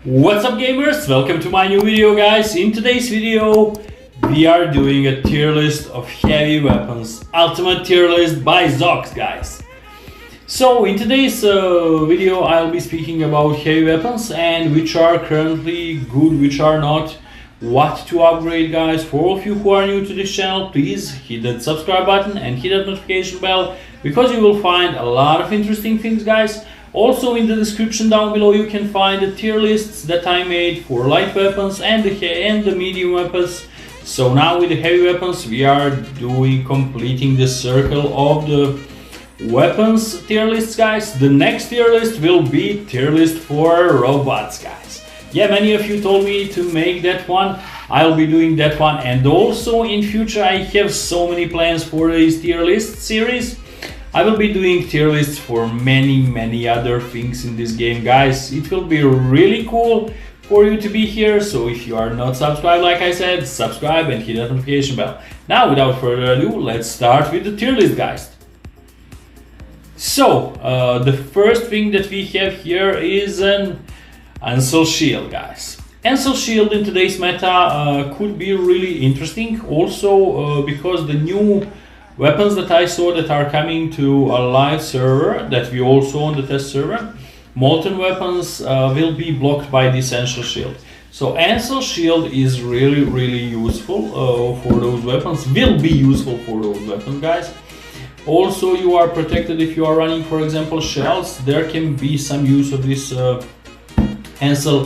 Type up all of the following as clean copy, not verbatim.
What's up gamers, welcome to my new video guys. In today's video we are doing a tier list of heavy weapons, ultimate tier list by ZOXXX guys. So in today's video I'll be speaking about heavy weapons and which are currently good, which are not, what to upgrade guys. For all of you who are new to this channel, please hit that subscribe button and hit that notification bell because you will find a lot of interesting things guys. Also in the description down below you can find the tier lists that I made for light weapons and the medium weapons. So now with the heavy weapons we are completing the circle of the weapons tier lists guys. The next tier list will be tier list for robots guys. Yeah, many of you told me to make that one. I'll be doing that one, and also in future I have so many plans for this tier list series. I will be doing tier lists for many other things in this game guys. It will be really cool for you to be here, so if you are not subscribed, like I said, subscribe and hit that notification bell. Now without further ado, let's start with the tier list guys. So the first thing that we have here is an Ansel shield guys. Ansel shield in today's meta could be really interesting also because the new weapons that I saw that are coming to a live server that we also on the test server, molten weapons will be blocked by this Ansel shield. So Ansel shield is really useful for those weapons, will be useful for those weapons guys. Also you are protected if you are running for example shells. There can be some use of this Ansel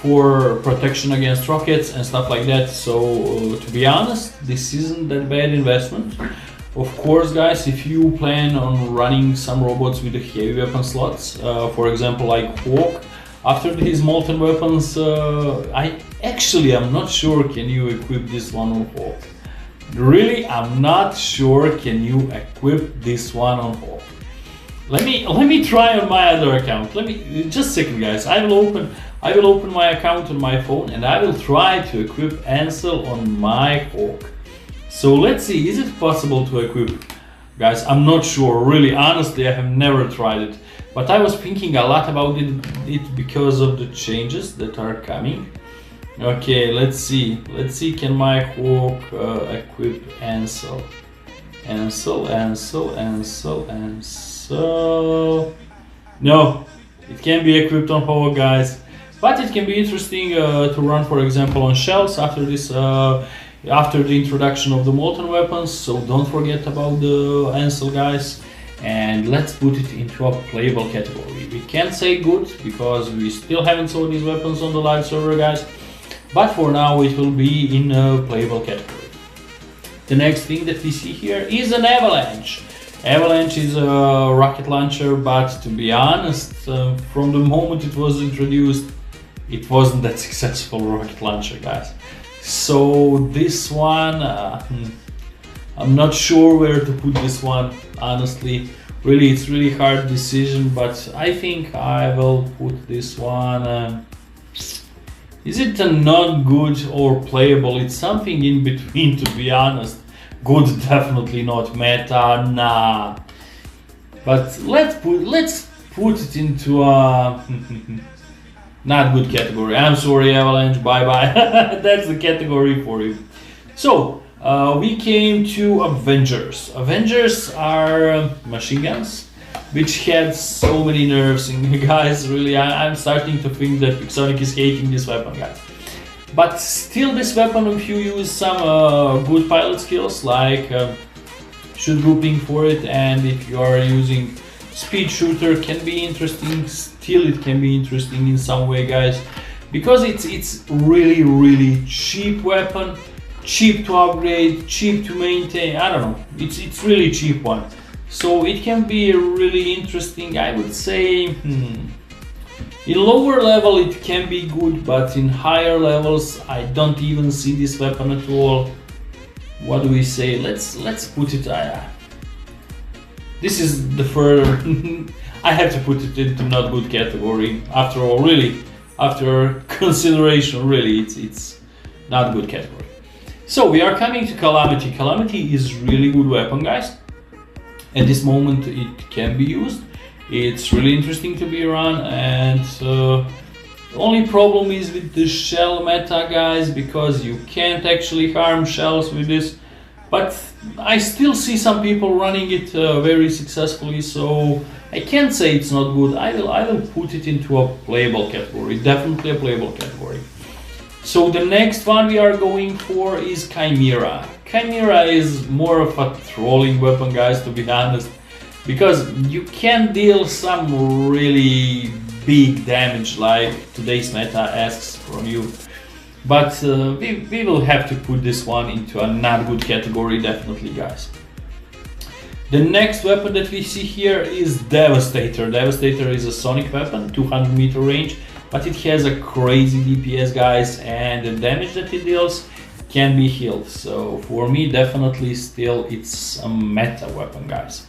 for protection against rockets and stuff like that. So to be honest, this isn't that bad investment. Of course guys, if you plan on running some robots with the heavy weapon slots, for example like Hawk, after these molten weapons, I'm not sure can you equip this one on Hawk. Really, I'm not sure can you equip this one on Hawk. Let me try on my other account. Just a second guys. I will open my account on my phone and I will try to equip Ansel on my Hawk. So let's see, is it possible to equip? Guys, I'm not sure, really, honestly, I have never tried it. But I was thinking a lot about it because of the changes that are coming. Okay, let's see, can my Hawk equip Ansel? Ansel. No, it can't be equipped on Hawk guys. But it can be interesting to run for example on shells after this after the introduction of the molten weapons. So don't forget about the Ansel guys, and let's put it into a playable category. We can't say good because we still haven't saw these weapons on the live server guys, but for now it will be in a playable category. The next thing that we see here is an Avalanche. Avalanche is a rocket launcher, but to be honest, from the moment it was introduced, it wasn't that successful rocket launcher guys. So this one, I'm not sure where to put this one, honestly. Really, it's really hard decision, but I think I will put this one. Is it a not good or playable? It's something in between, to be honest. Good, definitely not. Meta, nah. But let's put it into a not good category. I'm sorry Avalanche, bye bye. That's the category for you. So we came to Avengers. Avengers are machine guns which had so many nerfs in guys. Really, I'm starting to think that Pixonic is hating this weapon guys. But still this weapon, if you use some good pilot skills like shoot grouping for it, and if you are using speed shooter, can be interesting. Still it can be interesting in some way guys, because it's really cheap weapon, cheap to upgrade, cheap to maintain. I don't know, it's really cheap one, so it can be really interesting. I would say in lower level it can be good, but in higher levels I don't even see this weapon at all. What do we say? Let's put it this is the further I have to put it into not good category. After all, really, after consideration, really, it's not good category. So we are coming to Calamity. Calamity is really good weapon, guys. At this moment, it can be used. It's really interesting to be run, and Only problem is with the shell meta, guys, because you can't actually harm shells with this. But I still see some people running it very successfully, so I can't say it's not good. I will put it into a playable category, definitely a playable category. So the next one we are going for is Chimera. Chimera is more of a trolling weapon, guys, to be honest, because you can deal some really big damage like today's meta asks from you. But we will have to put this one into a not good category, definitely, guys. The next weapon that we see here is Devastator. Devastator is a sonic weapon, 200-meter range, but it has a crazy DPS, guys, and the damage that it deals can be healed. So for me, definitely still it's a meta weapon, guys.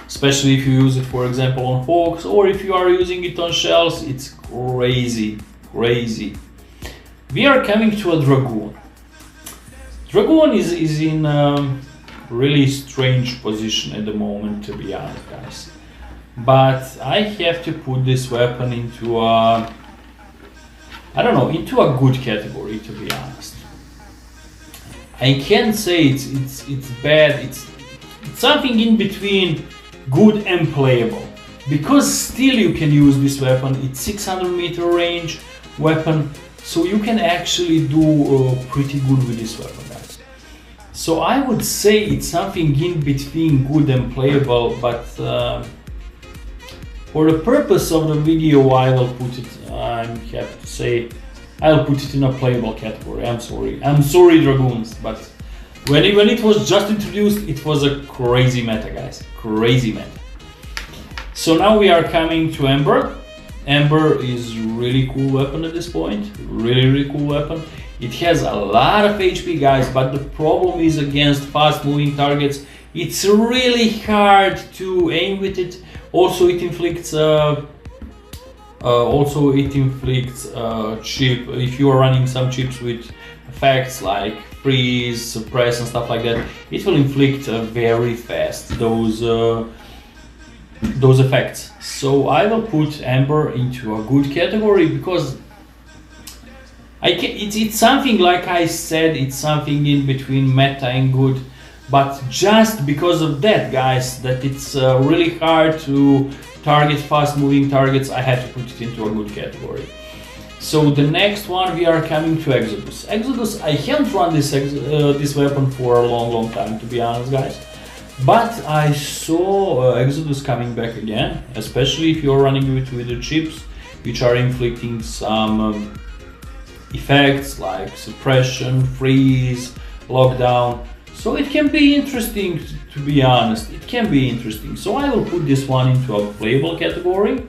Especially if you use it, for example, on hawks, or if you are using it on shells, it's crazy, crazy. We are coming to a Dragoon. Dragoon is in a really strange position at the moment, to be honest, guys. But I have to put this weapon into a, I don't know, into a good category, to be honest. I can't say it's bad. It's something in between good and playable, because still you can use this weapon. It's 600-meter range weapon, so you can actually do pretty good with this weapon, guys. So I would say it's something in between good and playable, but for the purpose of the video I will put it, I have to say, I'll put it in a playable category. I'm sorry Dragoons, but when it was just introduced, it was a crazy meta, guys, crazy meta. So now we are coming to Ember. Ember is really cool weapon at this point, really cool weapon. It has a lot of HP, guys, but the problem is against fast moving targets. It's really hard to aim with it. Also it inflicts chip. If you are running some chips with effects like freeze, suppress and stuff like that, it will inflict very fast those effects. So I will put Ember into a good category, because it's something, like I said, it's something in between meta and good, but just because of that, guys, that it's really hard to target fast moving targets, I had to put it into a good category. So the next one we are coming to Exodus. Exodus, I haven't run this weapon for a long time, to be honest, guys. But I saw Exodus coming back again, especially if you're running with the chips, which are inflicting some effects like suppression, freeze, lockdown. So it can be interesting, to be honest, it can be interesting. So I will put this one into a playable category.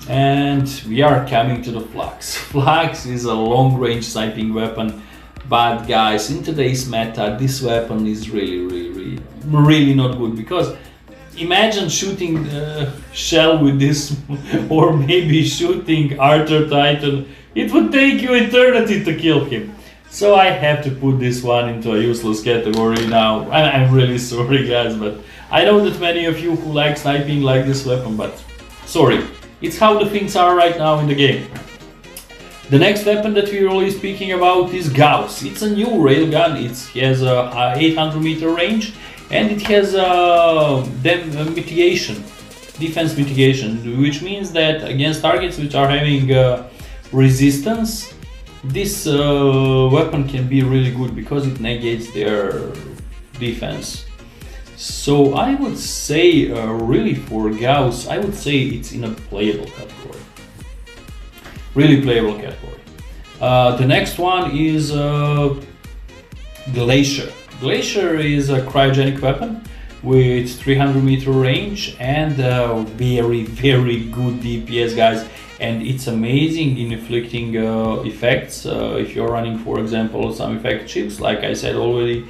And we are coming to the Flux. Flux is a long-range sniping weapon, but guys, in today's meta, this weapon is really not good, because imagine shooting shell with this, or maybe shooting Arthur Titan. It would take you eternity to kill him. So I have to put this one into a useless category now. And I'm really sorry, guys, but I know that many of you who like sniping like this weapon, but sorry, it's how the things are right now in the game. The next weapon that we're really speaking about is Gauss. It's a new railgun. It has a 800-meter range, and it has defense mitigation, which means that against targets which are having resistance, this weapon can be really good because it negates their defense. So I would say, really for Gauss, I would say it's in a playable category. Really playable category. The next one is Glacier. Glacier is a cryogenic weapon with 300-meter range and very good DPS, guys. And it's amazing in inflicting effects. If you're running, for example, some effect chips, like I said already,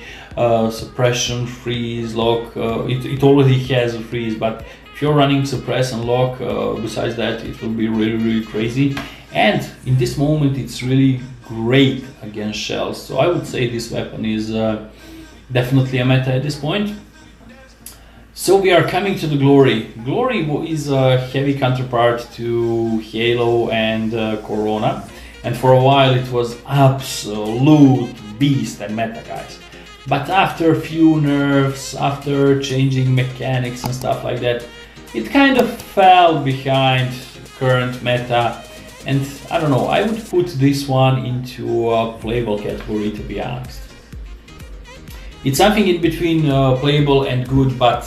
suppression, freeze, lock, it already has a freeze, but if you're running suppress and lock, besides that, it will be really crazy. And in this moment, it's really great against shells. So I would say this weapon is definitely a meta at this point. So we are coming to the Glory. Glory is a heavy counterpart to Halo and Corona, and for a while it was absolute beast and meta, guys. But after a few nerfs, after changing mechanics and stuff like that, it kind of fell behind current meta, and I don't know, I would put this one into a playable category, to be honest. It's something in between playable and good, but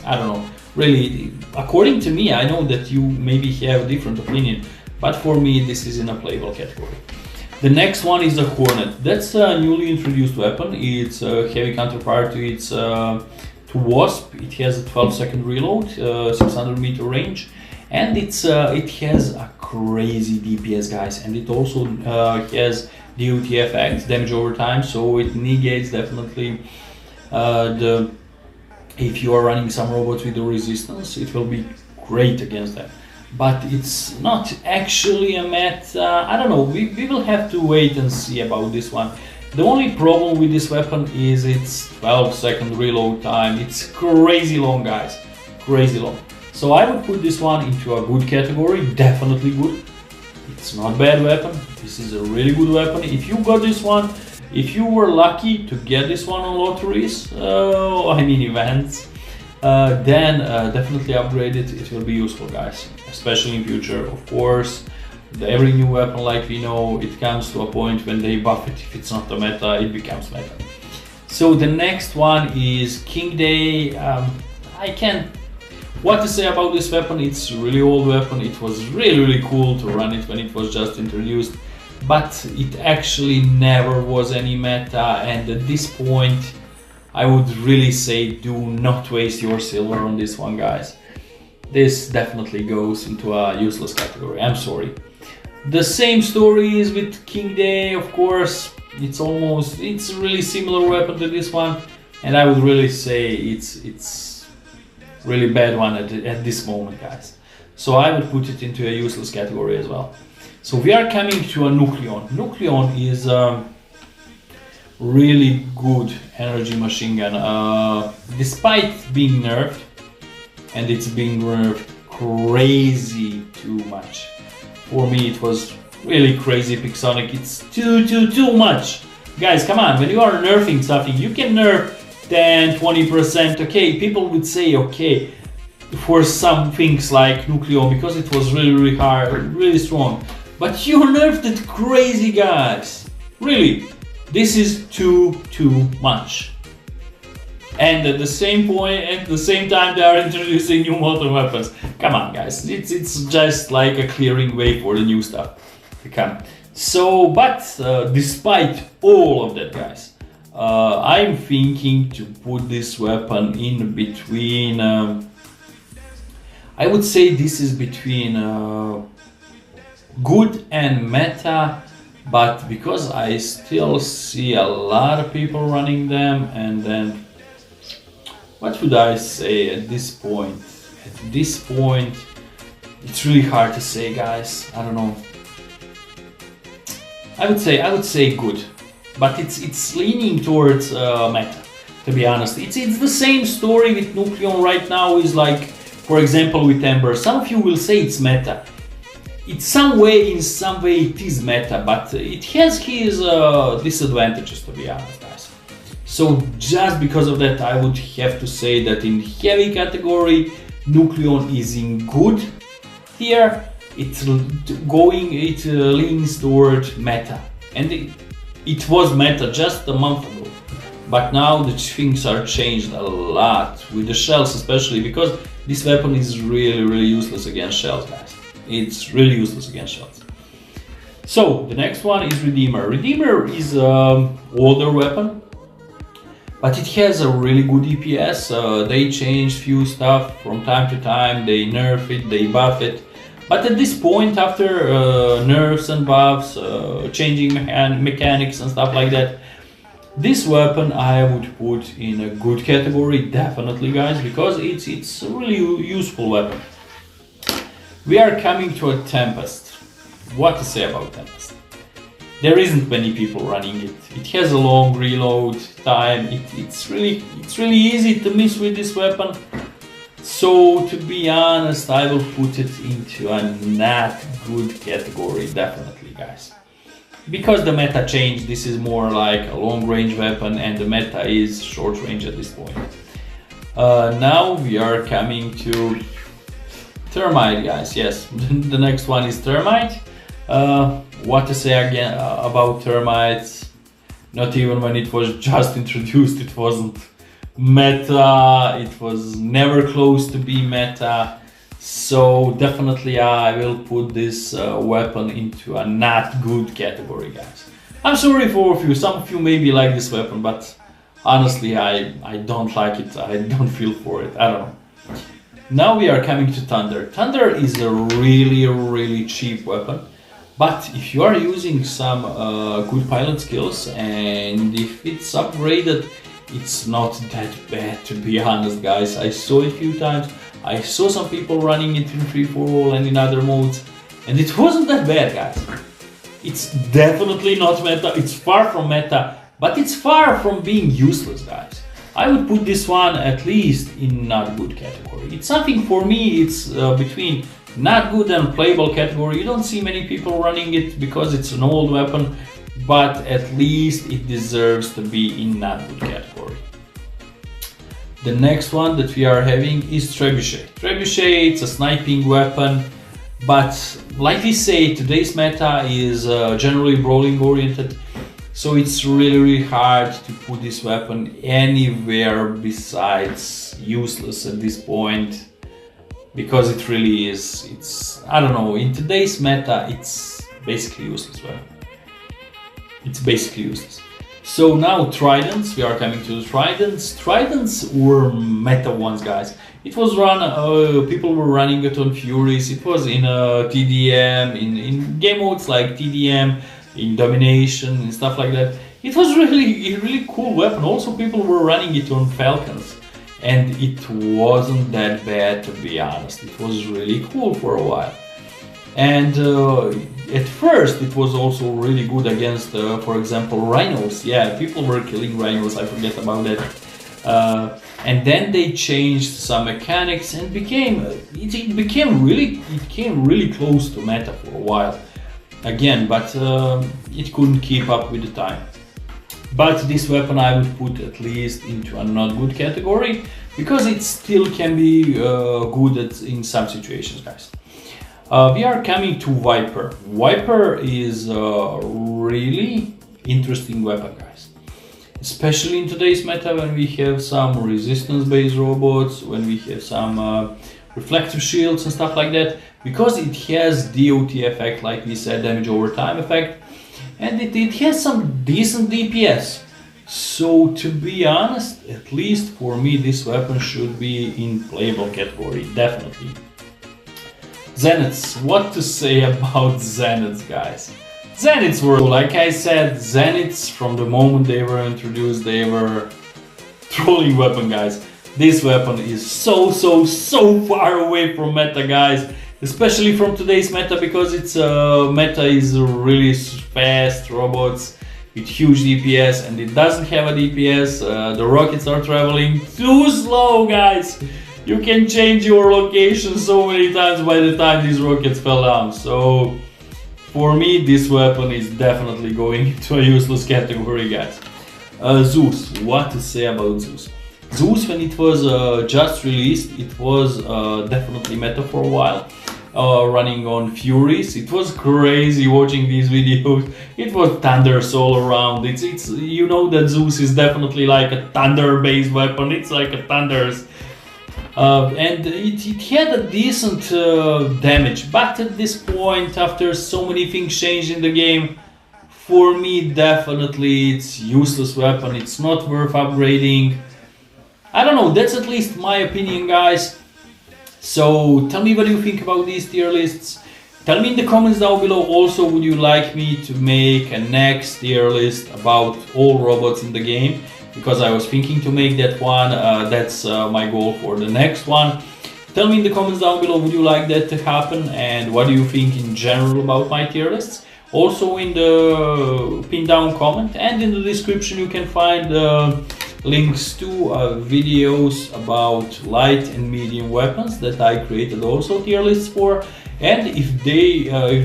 I don't know, really, according to me, I know that you maybe have a different opinion, but for me this is in a playable category. The next one is the Hornet. That's a newly introduced weapon. It's a heavy counterpart to its to Wasp. It has a 12-second reload, 600-meter range, and it has a crazy DPS, guys, and it also has DOT effects, damage over time, so it negates definitely if you are running some robots with the resistance, it will be great against them. But it's not actually a meta. I don't know, we will have to wait and see about this one. The only problem with this weapon is its 12-second reload time. It's crazy long, guys, crazy long. So I would put this one into a good category, definitely good. It's not a bad weapon, this is a really good weapon. If you got this one, if you were lucky to get this one on lotteries, I mean events, then definitely upgrade it, it will be useful, guys, especially in future. Of course, every new weapon, like we know, it comes to a point when they buff it. If it's not a meta, it becomes meta. So the next one is King Day. I can't what to say about this weapon. It's a really old weapon. It was really cool to run it when it was just introduced, but it actually never was any meta, and at this point I would really say do not waste your silver on this one, guys. This definitely goes into a useless category, I'm sorry. The same story is with King Day, of course. It's a really similar weapon to this one, and I would really say it's really bad one at this moment, guys. So I would put it into a useless category as well. So we are coming to a Nucleon. Nucleon is a really good energy machine gun, despite being nerfed, and it's being nerfed crazy too much. For me it was really crazy. Pixonic, it's too much. Guys, come on, when you are nerfing something, you can nerf 10-20%, okay, people would say okay for some things like Nucleon because it was really hard, really strong, but you nerfed it crazy, guys. Really, this is too much. And at the same point, at the same time, they are introducing new modern weapons. Come on, guys, it's just like a clearing way for the new stuff to come. So, but despite all of that, guys, I'm thinking to put this weapon in between, I would say this is between good and meta, but because I still see a lot of people running them, and then what would I say at this point? At this point, it's really hard to say, guys. I don't know. I would say good. But it's leaning towards meta, to be honest. It's the same story with Nucleon right now. Is like, for example, with Ember. Some of you will say it's meta. In some way it is meta, but it has his disadvantages, to be honest, guys. So just because of that, I would have to say that in heavy category, Nucleon is in good here. It leans toward meta, and it was meta just a month ago, but now the things are changed a lot with the shells, especially because this weapon is really useless against shells, guys. It's really useless against shells. So the next one is Redeemer. Redeemer is an older weapon, but it has a really good DPS. They change few stuff from time to time. They nerf it, they buff it. But at this point, after nerfs and buffs, changing mechanics and stuff like that, this weapon I would put in a good category, definitely, guys, because it's a really useful weapon. We are coming to a Tempest. What to say about Tempest? there isn't many people running it. It has a long reload time. It's really easy to miss with this weapon. So to be honest, I will put it into a not good category, definitely, guys. Because the meta changed, this is more like a long range weapon and the meta is short range at this point. Now we are coming to Termite, guys. Yes, the next one is Termite. What to say again about Termites? Not even when it was just introduced, it wasn't meta. It was never close to be meta. So definitely I will put this weapon into a not good category, guys. I'm sorry for you, some of you maybe like this weapon, but honestly I don't like it. I don't feel for it. I don't know. Now we are coming to Thunder. Thunder is a really cheap weapon. But if you are using some good pilot skills and if it's upgraded, it's not that bad, to be honest, guys. I saw it a few times. I saw some people running it in free-for-all and in other modes, and it wasn't that bad, guys. It's definitely not meta. It's far from meta, but it's far from being useless, guys. I would put this one at least in not good category. It's something for me. It's between not good and playable category. You don't see many people running it because it's an old weapon, but at least it deserves to be in not good category. The next one that we are having is Trebuchet. Trebuchet, it's a sniping weapon, but like we say, today's meta is generally brawling oriented, so it's really hard to put this weapon anywhere besides useless at this point. Because it really is, it's, I don't know, in today's meta, it's basically useless weapon. It's basically useless. So now Tridents, we are coming to the Tridents. Tridents were meta ones, guys. It was run, people were running it on Furies, it was in TDM, in game modes like TDM, in Domination and stuff like that. It was really a really cool weapon. Also people were running it on Falcons. And it wasn't that bad, to be honest. It was really cool for a while. And at first it was also really good against, for example, rhinos. Yeah, people were killing rhinos, I forget about that. And then they changed some mechanics and it came really close to meta for a while. Again, but it couldn't keep up with the time. But this weapon I would put at least into a not good category, because it still can be good in some situations, guys. We are coming to Viper. Viper is a really interesting weapon, guys. Especially in today's meta, when we have some resistance-based robots, when we have some reflective shields and stuff like that, because it has DOT effect, like we said, damage over time effect. And it has some decent DPS. So to be honest, at least for me, this weapon should be in playable category, definitely. Zeniths, what to say about Zeniths, guys? Zeniths were, like I said, Zeniths from the moment they were introduced, they were trolling weapon, guys. This weapon is so far away from meta, guys. Especially from today's meta, because its meta is really fast robots with huge DPS, and it doesn't have a DPS. The rockets are traveling too slow, guys. You can change your location so many times by the time these rockets fell down. So for me, this weapon is definitely going into a useless category, guys. Zeus, what to say about Zeus? Zeus, when it was just released, it was definitely meta for a while. Running on Furies, it was crazy watching these videos. It was thunders all around. It's you know that Zeus is definitely like a thunder-based weapon. It's like a thunders, and it had a decent damage. But at this point, after so many things changed in the game, for me definitely it's useless weapon. It's not worth upgrading. I don't know. That's at least my opinion, guys. So tell me what you think about these tier lists. Tell me in the comments down below. Also, would you like me to make a next tier list about all robots in the game? Because I was thinking to make that one. That's my goal for the next one. Tell me in the comments down below, would you like that to happen? And what do you think in general about my tier lists? Also in the pinned down comment and in the description you can find links to videos about light and medium weapons that I created also tier lists for. And if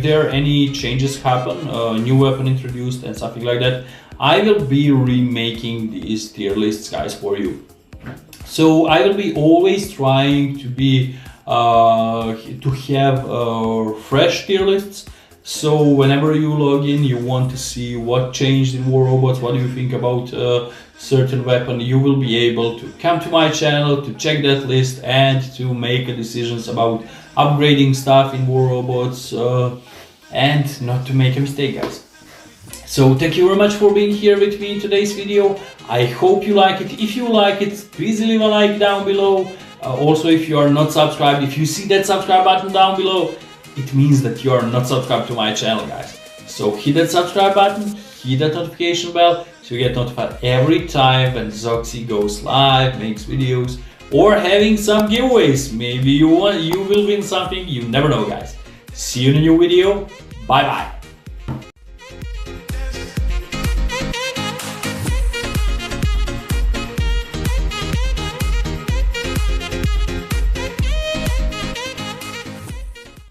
there are any changes happen, new weapon introduced and something like that, I will be remaking these tier lists, guys, for you. So I will be always trying to be to have fresh tier lists. So whenever you log in, you want to see what changed in War Robots, what do you think about certain weapon, you will be able to come to my channel to check that list and to make decisions about upgrading stuff in War Robots and not to make a mistake, guys. So thank you very much for being here with me in today's video. I hope you like it. If you like it, please leave a like down below. Also, if you are not subscribed, if you see that subscribe button down below, it means that you are not subscribed to my channel, guys. So hit that subscribe button, hit that notification bell so you get notified every time when ZOXXX goes live, makes videos, or having some giveaways. Maybe you will win something, you never know, guys. See you in a new video. Bye bye.